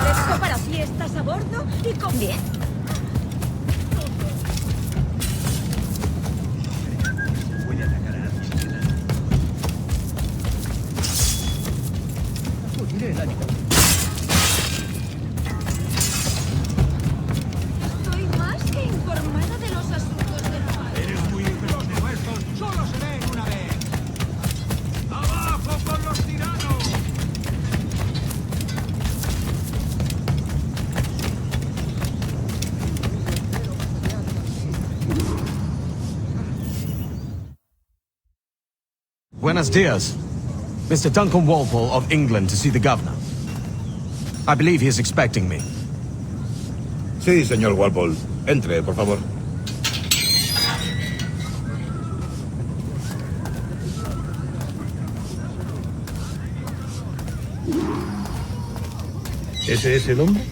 Esto para fiestas a bordo y con... Bien. Estoy más que informada de los asuntos del país. Eres muy infeliz. Los muertos solo se ven una vez. ¡Abajo con los tiranos! Buenos dias. Mr. Duncan Walpole of England to see the governor. I believe he is expecting me. Sí, señor Walpole. Entre, por favor. ¿Ese es el hombre?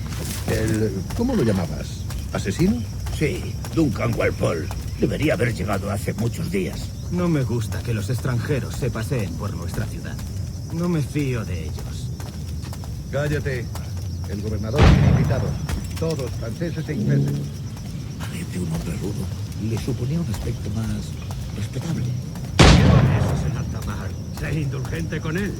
¿Cómo lo llamabas? ¿Asesino? Sí, Duncan Walpole. Debería haber llegado hace muchos días. No me gusta que los extranjeros se paseen por nuestra ciudad. No me fío de ellos. Cállate. El gobernador tiene invitados. Todos franceses e ingleses. Parece un hombre rudo. Le suponía un aspecto más respetable. Eso es el alta mar. Sé indulgente con él.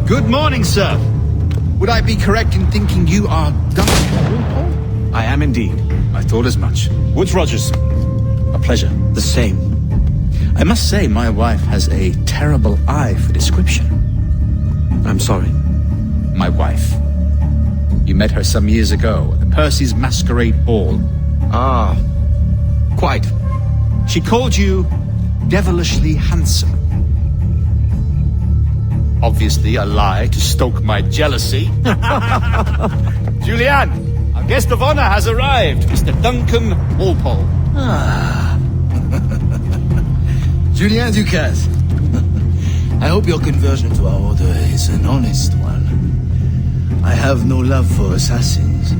Good morning, sir. Would I be correct in thinking you are Duncan Walpole? I am indeed. I thought as much. Woods Rogers. A pleasure. The same. I must say, my wife has a terrible eye for description. I'm sorry. My wife. You met her some years ago at the Percy's Masquerade Ball. Ah, quite. She called you devilishly handsome. Obviously a lie to stoke my jealousy. Julianne, our guest of honor has arrived, Mr. Duncan Walpole. Julien Ducasse. I hope your conversion to our order is an honest one. I have no love for assassins,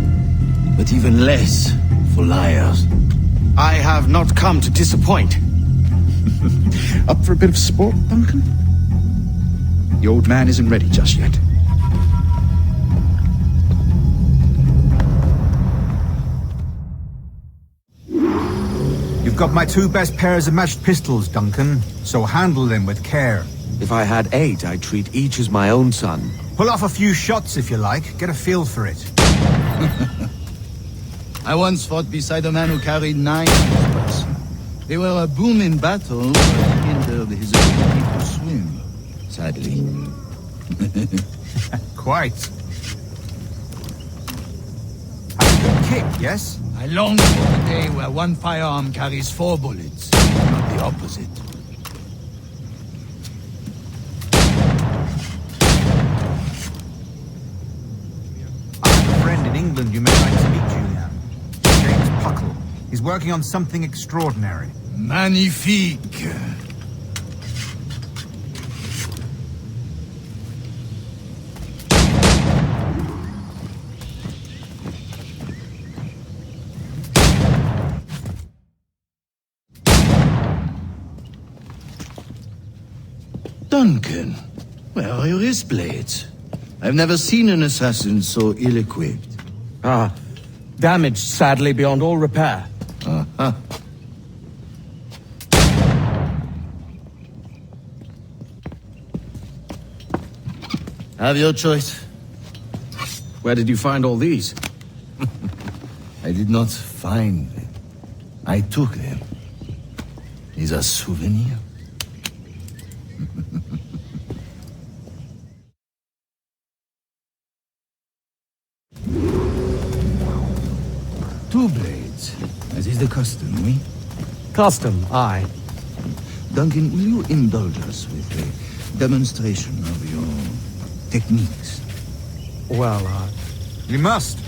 but even less for liars. I have not come to disappoint. Up for a bit of sport, Duncan? The old man isn't ready just yet. You've got my two best pairs of matched pistols, Duncan, so handle them with care. If I had 8, I'd treat each as my own son. Pull off a few shots if you like. Get a feel for it. I once fought beside a man who carried 9 pistols. They were a boon in battle, but hindered his ability to swim, sadly. Quite. Have a good kick, yes? I long for the day where one firearm carries 4 bullets, not the opposite. I have a friend in England you may like to meet, Julian. James Puckle. He's working on something extraordinary. Magnifique! Duncan, where are your wrist blades? I've never seen an assassin so ill-equipped. Ah, damaged sadly beyond all repair. Uh-huh. Have your choice. Where did you find all these? I did not find them. I took them. These are souvenirs. Two blades, as is the custom, oui? Custom, aye. Duncan, will you indulge us with a demonstration of your techniques? Well, We must.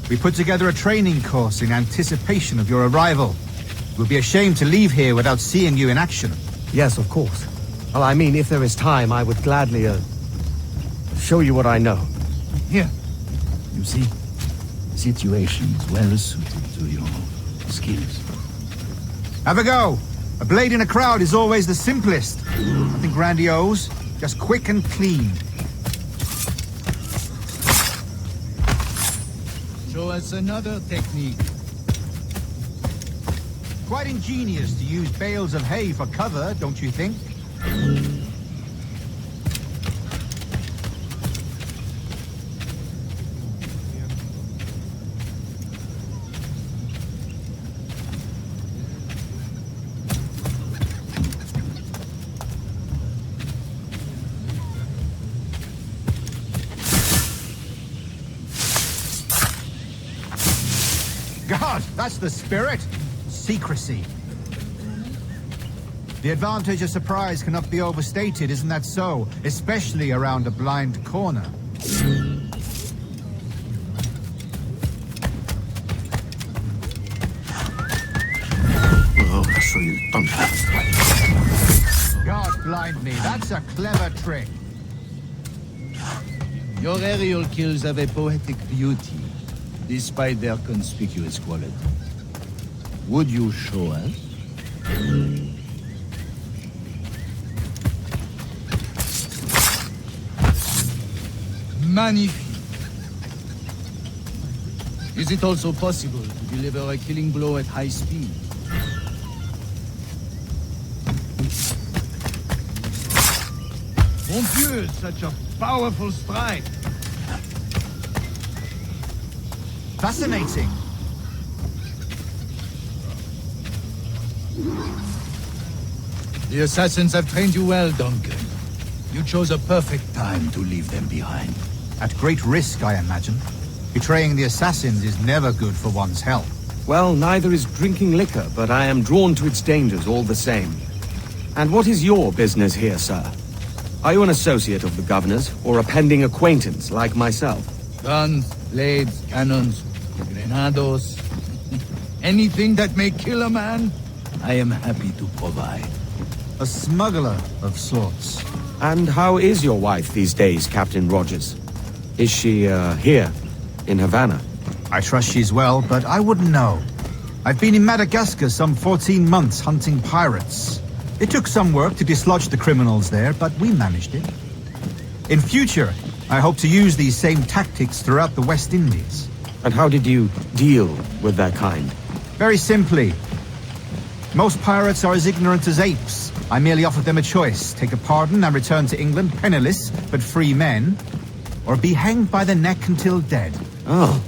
We put together a training course in anticipation of your arrival. It would be a shame to leave here without seeing you in action. yes, of course. Well, I mean, if there is time, I would gladly, show you what I know. Here. You see, situations well suited to your skills. Have a go. A blade in a crowd is always the simplest. Nothing grandiose, just quick and clean. Show us another technique. Quite ingenious to use bales of hay for cover, don't you think? God, that's the spirit. Secrecy. The advantage of surprise cannot be overstated, isn't that so? Especially around a blind corner. God blind me, that's a clever trick. Your aerial kills have a poetic beauty, despite their conspicuous quality. Would you show us? Magnifique. Is it also possible to deliver a killing blow at high speed? Mon Dieu, such a powerful strike! Fascinating. The assassins have trained you well, Duncan. You chose a perfect time to leave them behind. At great risk, I imagine. Betraying the assassins is never good for one's health. Well, neither is drinking liquor, but I am drawn to its dangers all the same. And what is your business here, sir? Are you an associate of the governor's, or a pending acquaintance like myself? Guns, blades, cannons, grenados. Anything that may kill a man, I am happy to provide. A smuggler of sorts. And how is your wife these days, Captain Rogers? Is she, here, in Havana? I trust she's well, but I wouldn't know. I've been in Madagascar some 14 months hunting pirates. It took some work to dislodge the criminals there, but we managed it. In future, I hope to use these same tactics throughout the West Indies. And how did you deal with that kind? Very simply. Most pirates are as ignorant as apes. I merely offered them a choice. Take a pardon and return to England penniless, but free men, or be hanged by the neck until dead. Oh.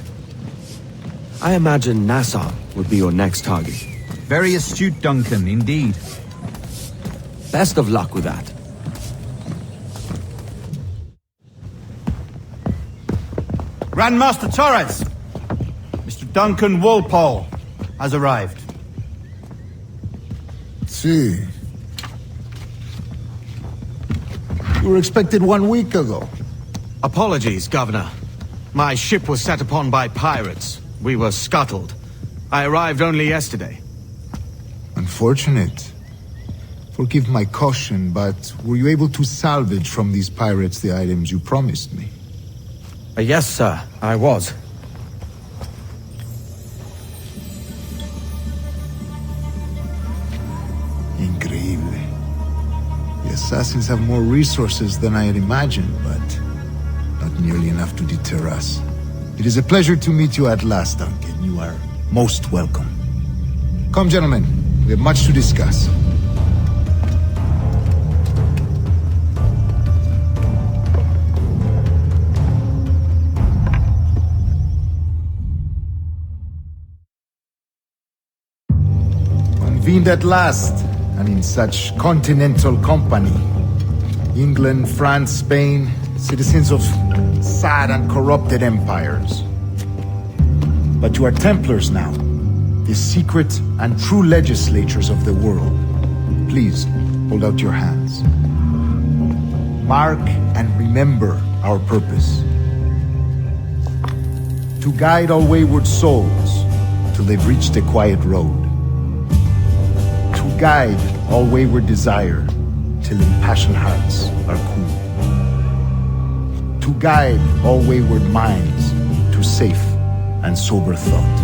I imagine Nassau would be your next target. Very astute, Duncan, indeed. Best of luck with that. Grandmaster Torres! Mr. Duncan Walpole has arrived. See. You were expected 1 week ago. Apologies, Governor. My ship was set upon by pirates. We were scuttled. I arrived only yesterday. Unfortunate. Forgive my caution, but were you able to salvage from these pirates the items you promised me? Yes, sir, I was. Increíble. The assassins have more resources than I had imagined, but not nearly enough to deter us. It is a pleasure to meet you at last, Duncan. You are most welcome. Come, gentlemen. We have much to discuss. Convened at last, and in such continental company. England, France, Spain, citizens of sad and corrupted empires. But you are Templars now, the secret and true legislators of the world. Please, hold out your hands. Mark and remember our purpose. To guide all wayward souls till they've reached a quiet road. To guide all wayward desire till impassioned hearts are cool. To guide all wayward minds to safe and sober thought.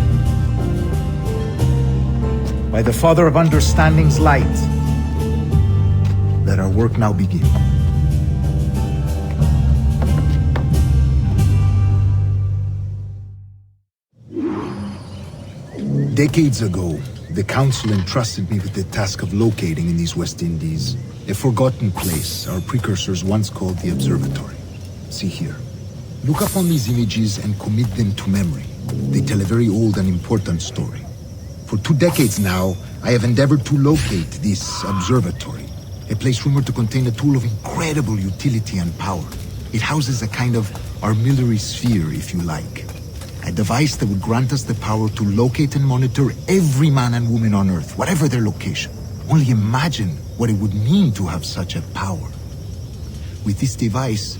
by the Father of Understanding's light, let our work now begin. Decades ago, the Council entrusted me with the task of locating in these West Indies a forgotten place our precursors once called the Observatory. See here. Look upon these images and commit them to memory. They tell a very old and important story. For 2 decades now, I have endeavored to locate this observatory, a place rumored to contain a tool of incredible utility and power. It houses a kind of armillary sphere, if you like. A device that would grant us the power to locate and monitor every man and woman on Earth, whatever their location. Only imagine what it would mean to have such a power. With this device,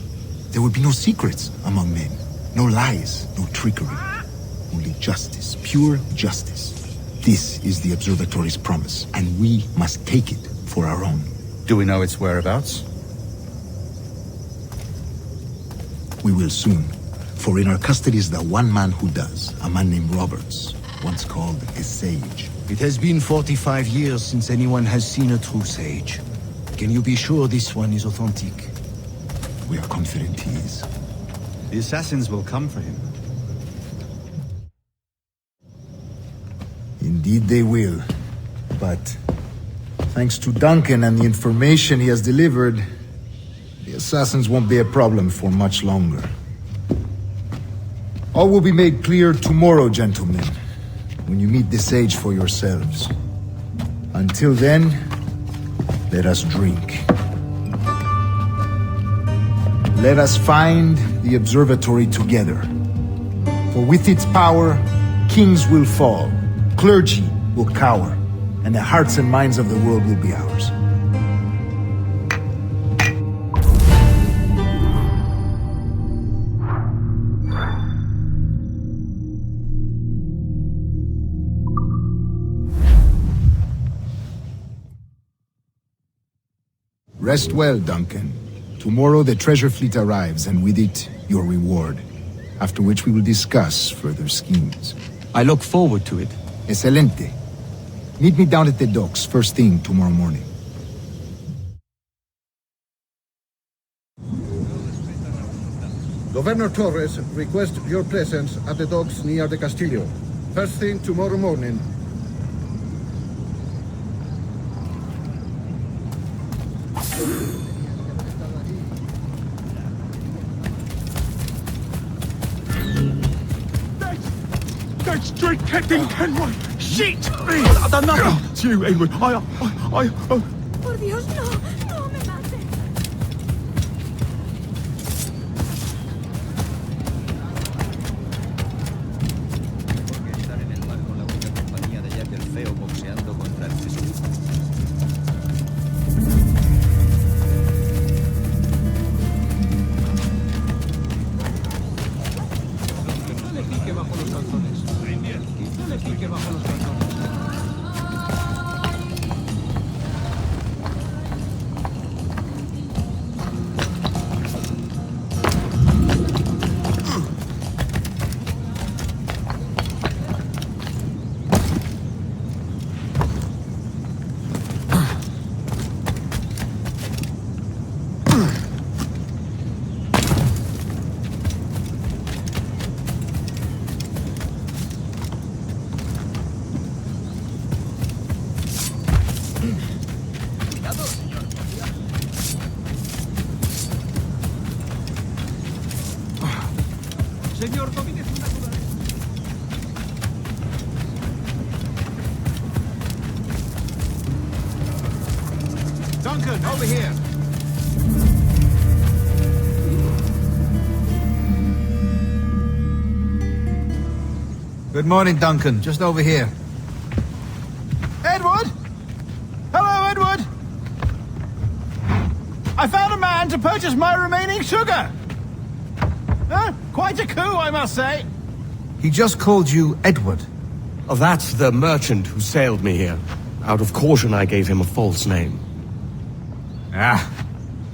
there would be no secrets among men, no lies, no trickery. Only justice, pure justice. This is the observatory's promise, and we must take it for our own. Do we know its whereabouts? We will soon, for in our custody is the one man who does, a man named Roberts, once called a sage. It has been 45 years since anyone has seen a true sage. Can you be sure this one is authentic? We are confident he is. The assassins will come for him. Indeed they will. But thanks to Duncan and the information he has delivered, the assassins won't be a problem for much longer. All will be made clear tomorrow, gentlemen, when you meet the sage for yourselves. Until then, let us drink. Let us find the observatory together. For with its power, kings will fall, clergy will cower, and the hearts and minds of the world will be ours. Rest well, Duncan. Tomorrow the treasure fleet arrives, and with it, your reward. After which we will discuss further schemes. I look forward to it. Excelente. Meet me down at the docks first thing tomorrow morning. Governor Torres requests your presence at the docks near the Castillo. First thing tomorrow morning. That's straight Captain Kenway! Shit! I've done nothing to you, Edward. Por Dios, no. No me mates. Duncan, over here! Good morning, Duncan. Just over here. Edward? Hello, Edward! I found a man to purchase my remaining sugar! Quite a coup, I must say. He just called you Edward. Oh, that's the merchant who sailed me here. Out of caution, I gave him a false name. Ah,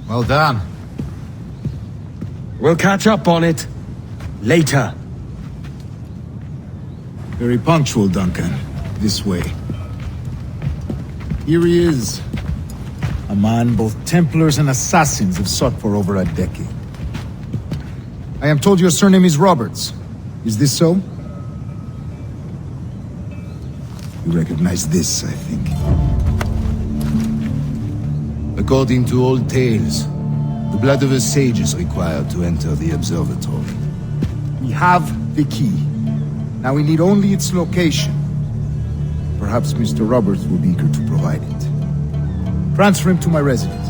well done. We'll catch up on it later. Very punctual, Duncan. This way. Here he is. A man both Templars and Assassins have sought for over a decade. I am told your surname is Roberts. Is this so? You recognize this, I think. According to old tales, the blood of a sage is required to enter the observatory. We have the key. Now we need only its location. Perhaps Mr. Roberts will be eager to provide it. Transfer him to my residence.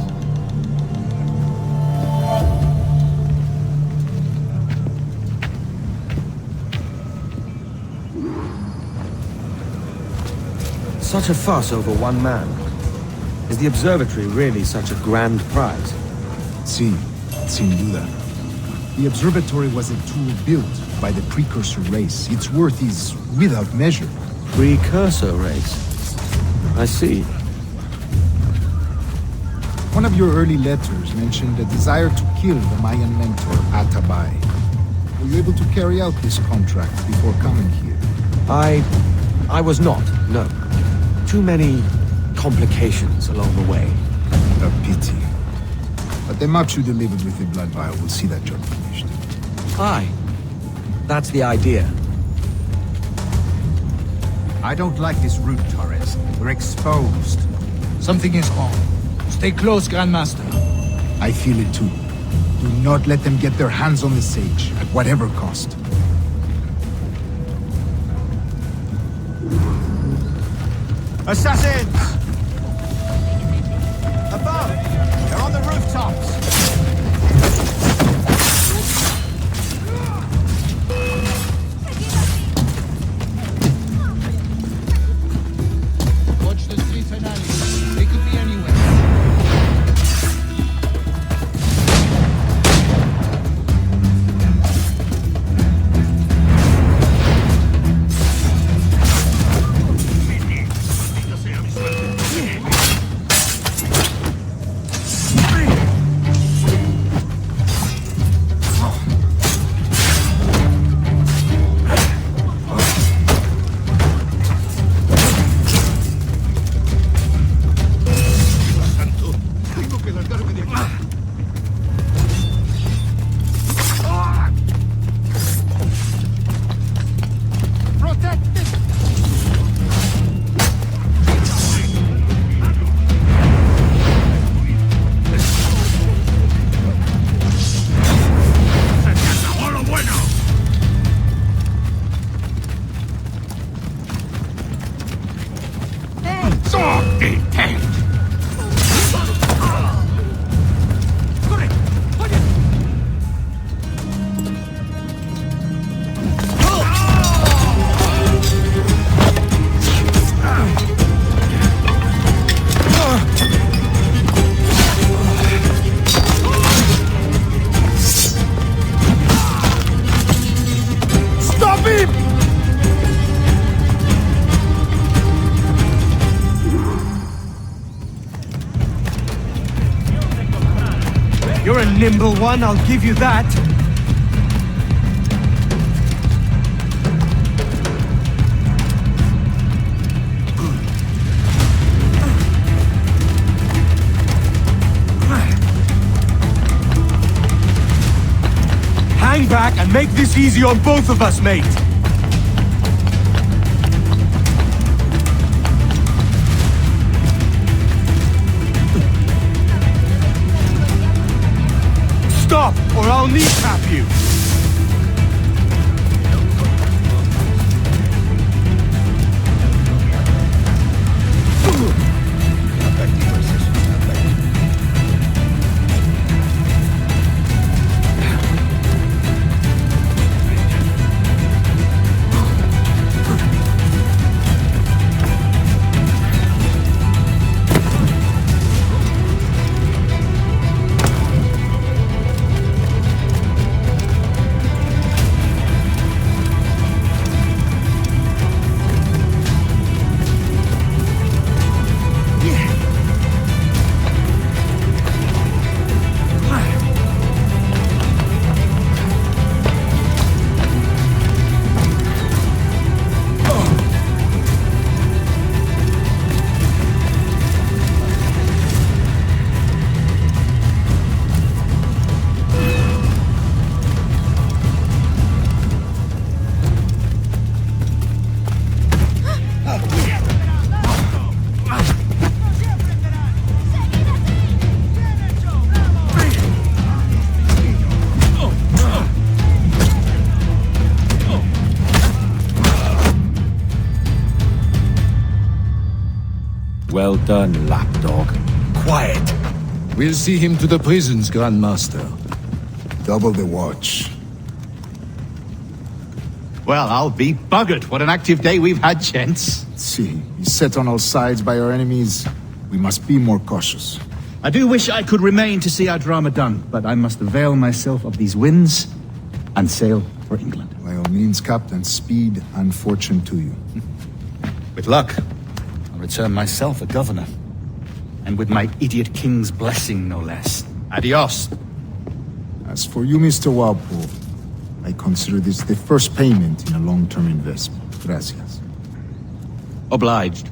Such a fuss over one man. Is the observatory really such a grand prize? Sin duda. The observatory was a tool built by the precursor race. Its worth is without measure. Precursor race. I see. One of your early letters mentioned a desire to kill the Mayan mentor, Atabay. Were you able to carry out this contract before coming here? I was not, no. Too many complications along the way. A pity. But the map you delivered with the blood vial will see that job finished. Aye. That's the idea. I don't like this route, Torres. We're exposed. Something is wrong. Stay close, Grandmaster. I feel it too. Do not let them get their hands on the sage, at whatever cost. Assassins! Above! They're on the rooftops! Watch the streets and alleys. They could be anywhere. You're a nimble one, I'll give you that. Hang back and make this easy on both of us, mate. Stop, or I'll kneecap you! stern lapdog. Quiet. We'll see him to the prisons, Grandmaster. Double the watch. Well, I'll be buggered. What an active day we've had, gents. See, he's set on all sides by our enemies. We must be more cautious. I do wish I could remain to see our drama done, but I must avail myself of these winds and sail for England. By all means, Captain, speed and fortune to you. With luck, I'll return myself a governor. And with my idiot king's blessing, no less. Adios. As for you, Mr. Walpole, I consider this the first payment in a long-term investment. Gracias. Obliged.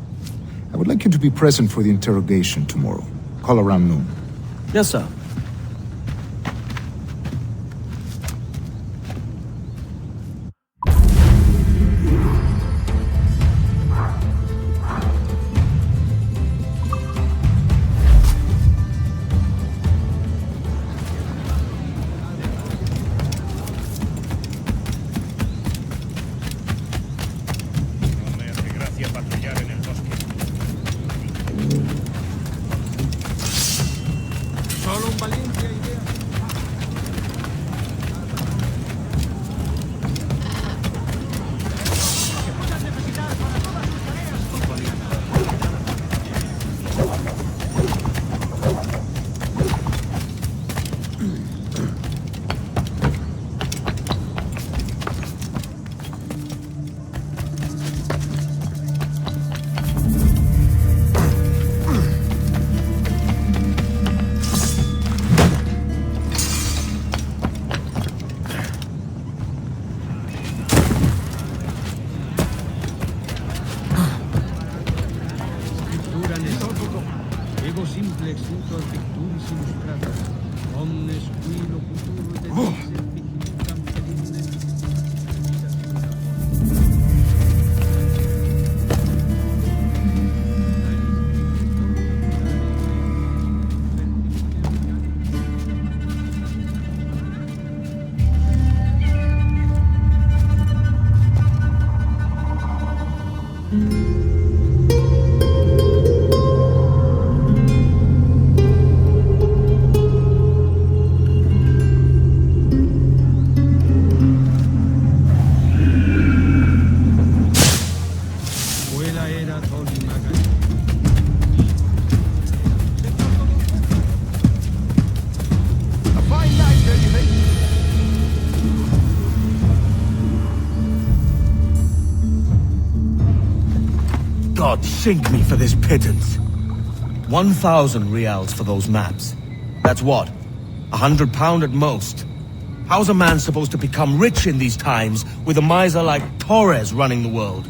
I would like you to be present for the interrogation tomorrow. Call around noon. Yes, sir. God sink me for this pittance. 1,000 reals for those maps. That's what? £100 at most. How's a man supposed to become rich in these times with a miser like Torres running the world?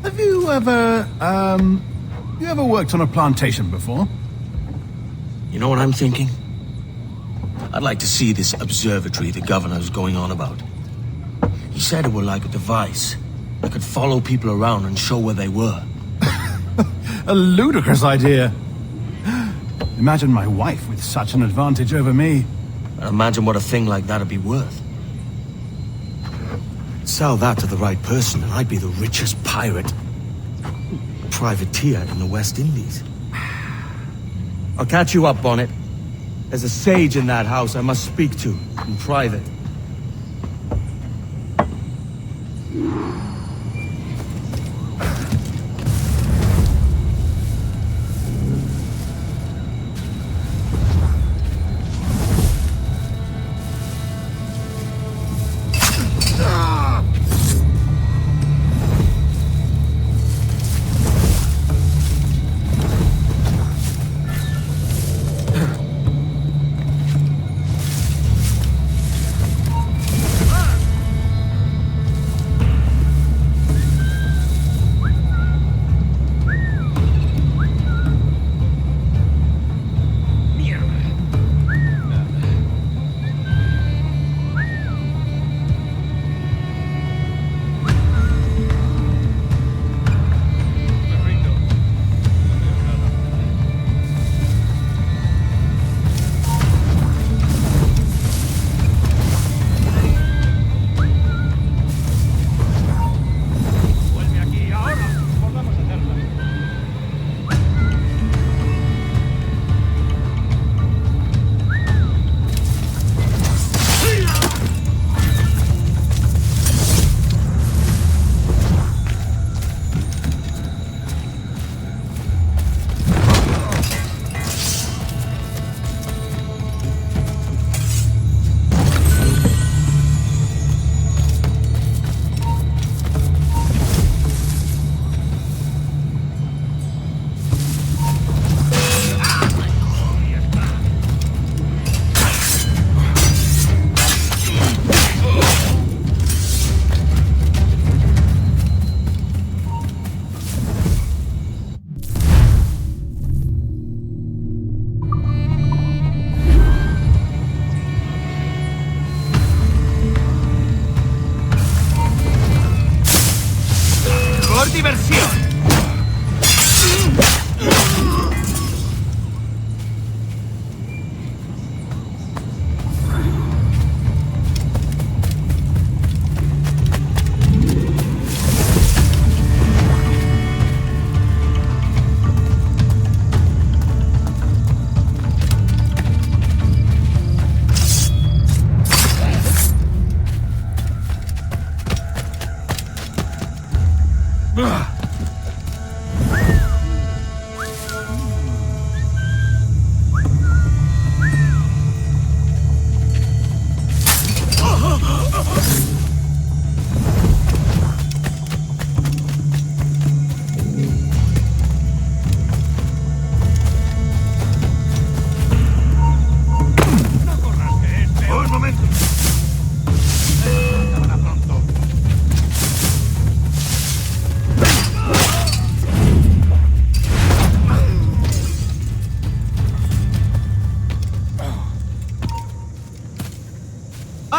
Have you ever worked on a plantation before? You know what I'm thinking? I'd like to see this observatory the governor's going on about. He said it were like a device that could follow people around and show where they were. A ludicrous idea. Imagine my wife with such an advantage over me. And imagine what a thing like that'd be worth. Sell that to the right person and I'd be the richest pirate, privateer in the West Indies. I'll catch you up, Bonnet. There's a sage in that house I must speak to in private.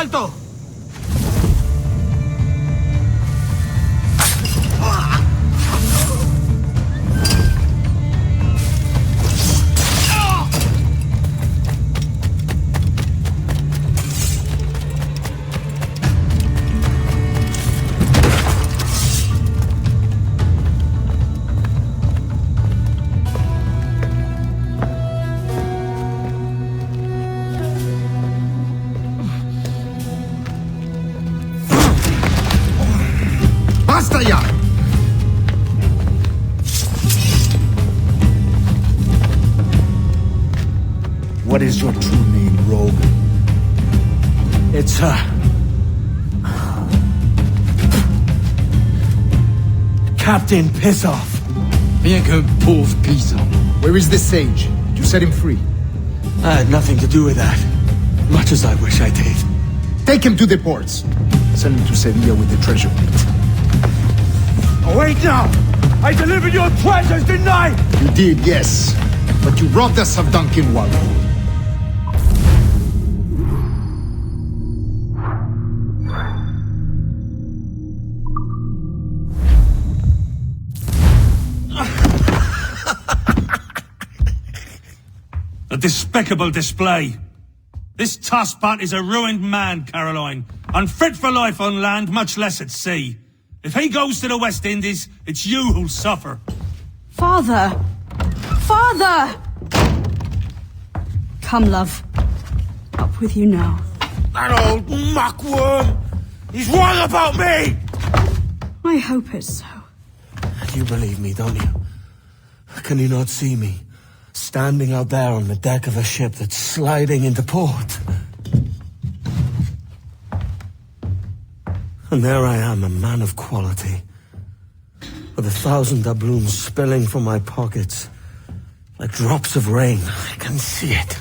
¡Alto! ¡Basta ya! What is your true name, rogue? It's, Captain Pissoff. Rien qu'un pauvre paysan. Where is the sage? Did you set him free? I had nothing to do with that. Much as I wish I did. Take him to the ports. Send him to Sevilla with the treasure plate. Oh, wait now! I delivered your treasures, didn't I? You did, yes. But you robbed us of Duncan Wallow. A despicable display. This tosspot is a ruined man, Caroline. Unfit for life on land, much less at sea. If he goes to the West Indies, it's you who'll suffer. Father! Father! Come, love. Up with you now. That old muckworm! He's wrong about me! I hope it's so. You believe me, don't you? Can you not see me? Standing out there on the deck of a ship that's sliding into port. And there I am, a man of quality. With 1,000 doubloons spilling from my pockets. Like drops of rain. I can see it.